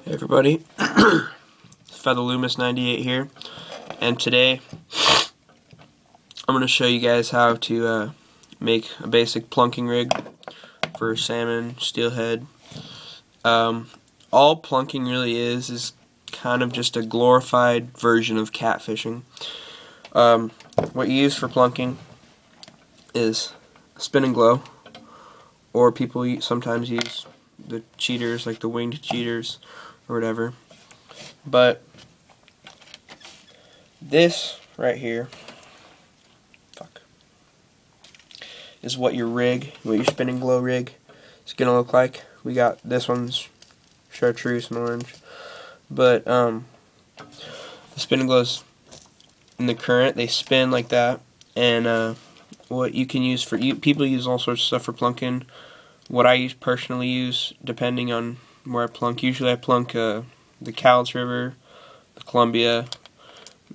Hey everybody, Feather Loomis 98 here, and today I'm going to show you guys how to make a basic plunking rig for salmon, steelhead. All plunking really is kind of just a glorified version of catfishing. What you use for plunking is spin and glow, or people sometimes use the cheaters, like the winged cheaters or whatever. But this right here is what your spin and glow rig is gonna look like. We got this one's chartreuse and orange, but the spin and glows in the current, they spin like that. And what you can use for people use all sorts of stuff for plunking. What I personally use, depending on where I plunk, usually I plunk the Cowlitz River, the Columbia,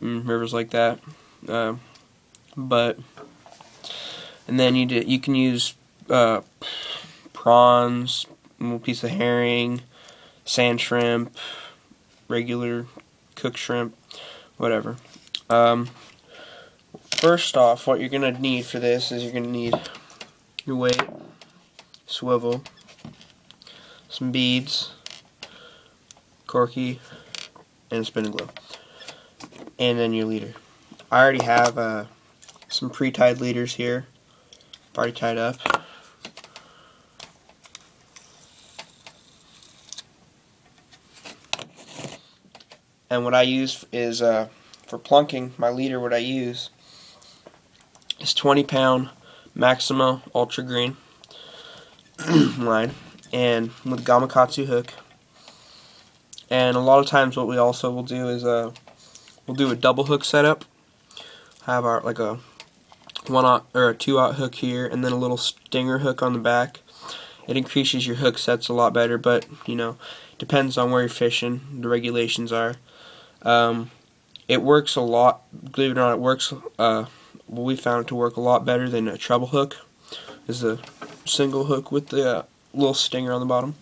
rivers like that. And then you can use prawns, a little piece of herring, sand shrimp, regular cooked shrimp, whatever. First off, what you're gonna need for this is you're gonna need your weight, swivel, some beads, corky, and a spin and glow, and then your leader. I already have some pre-tied leaders here, already tied up. And what I use is for plunking my leader. What I use is 20-pound Maxima Ultra Green line, and with Gamakatsu hook. And a lot of times what we also will do is we'll do a double hook setup. Have our like a 1/0 or a 2/0 hook here, and then a little stinger hook on the back. It increases your hook sets a lot better, but you know, depends on where you're fishing. The regulations are. It works a lot. Believe it or not, it works. We found it to work a lot better than a treble hook. Is a single hook with the little stinger on the bottom.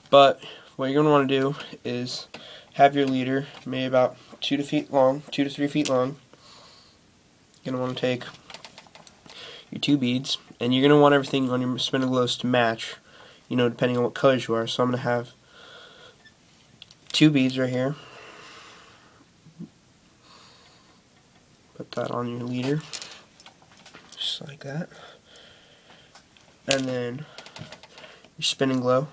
But what you're going to want to do is have your leader maybe about 2 to 3 feet long. You're going to want to take your 2 beads, and you're going to want everything on your spin and glows to match, you know, depending on what colors you are. So I'm going to have 2 beads right here. Put that on your leader, just like that. And then your spin and glow.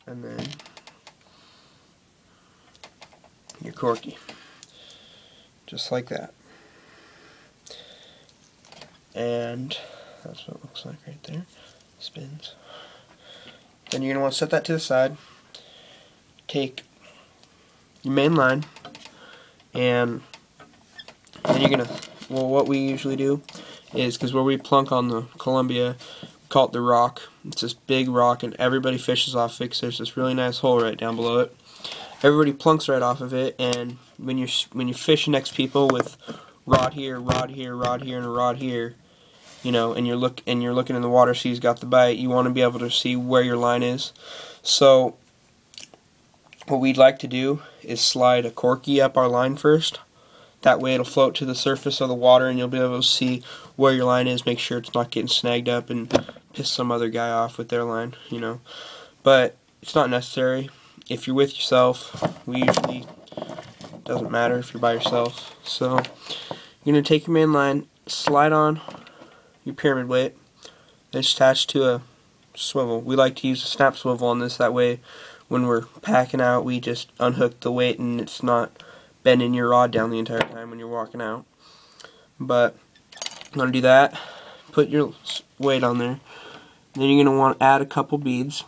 And then your corky, just like that. And that's what it looks like right there. Spins. Then you're going to want to set that to the side. Take your main line, and then you're going to, well, what we usually do is, because where we plunk on the Columbia, we call it the rock. It's this big rock, and everybody fishes off it because there's this really nice hole right down below it. Everybody plunks right off of it, and when you're fishing next to people with rod here, rod here, rod here, and a rod here, you know, and you're looking in the water, so he's got the bite, you want to be able to see where your line is. So what we'd like to do is slide a corky up our line first. That way it'll float to the surface of the water, and you'll be able to see where your line is, make sure it's not getting snagged up and piss some other guy off with their line, you know. But it's not necessary. If you're with yourself, doesn't matter if you're by yourself. So you're going to take your main line, slide on your pyramid weight, it's attached to a swivel. We like to use a snap swivel on this, that way when we're packing out we just unhook the weight and it's not bending your rod down the entire time when you're walking out. But I'm going to do that, put your weight on there, then you're going to want to add a couple beads.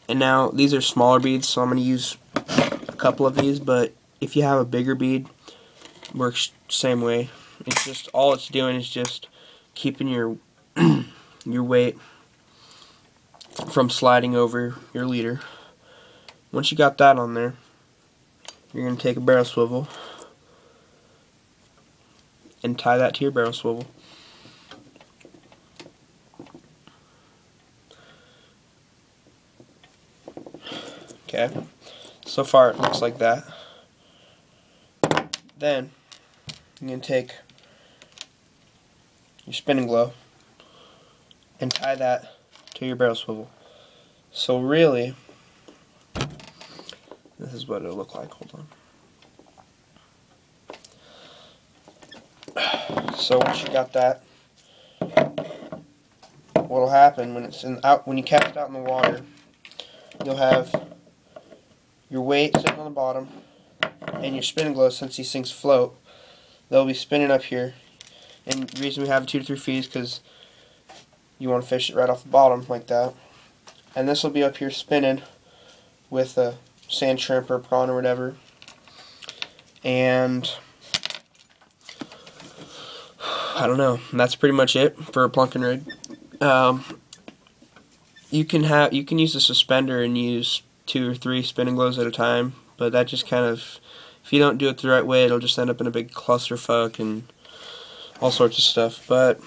And now these are smaller beads, so I'm going to use a couple of these, but if you have a bigger bead, it works same way. It's just, all it's doing is just keeping your your weight from sliding over your leader. Once you got that on there, you're going to take a barrel swivel and tie that to your barrel swivel. Okay, so far it looks like that. Then you're going to take your spinning glow and tie that to your barrel swivel. So really, this is what it'll look like. Hold on. So once you got that, what'll happen when it's when you cast it out in the water, you'll have your weight sitting on the bottom and your spinning glow. Since these things float, they'll be spinning up here. And the reason we have 2 to 3 feet is because you want to fish it right off the bottom like that. And this will be up here spinning with a sand shrimp or prawn or whatever. And I don't know. And that's pretty much it for a plunking rig. You can use a suspender and use 2 or 3 spinning glows at a time, but that just kind of, if you don't do it the right way, it'll just end up in a big clusterfuck and all sorts of stuff. But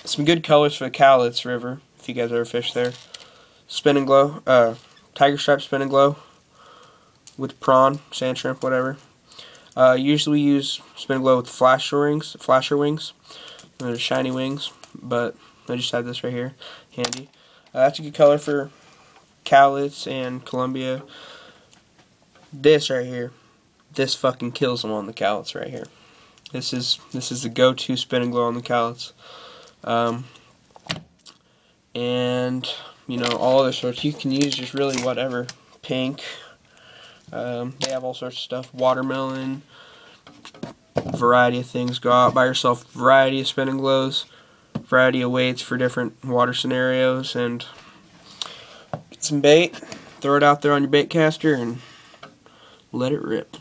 some good colors for the Cowlitz River, if you guys ever fish there. Spinning glow, tiger stripe spinning glow with prawn, sand shrimp, whatever. Usually we use spinning glow with flasher wings. They're shiny wings, but I just have this right here, handy. That's a good color for Cowlitz and Columbia. This right here, this fucking kills them on the Cowlitz right here. This is the go-to spinning glow on the Cowlitz. And you know, all other sorts you can use, just really whatever. Pink. They have all sorts of stuff. Watermelon. Variety of things. Go out, buy yourself a variety of spinning glows, variety of weights for different water scenarios, and get some bait. Throw it out there on your bait caster and let it rip.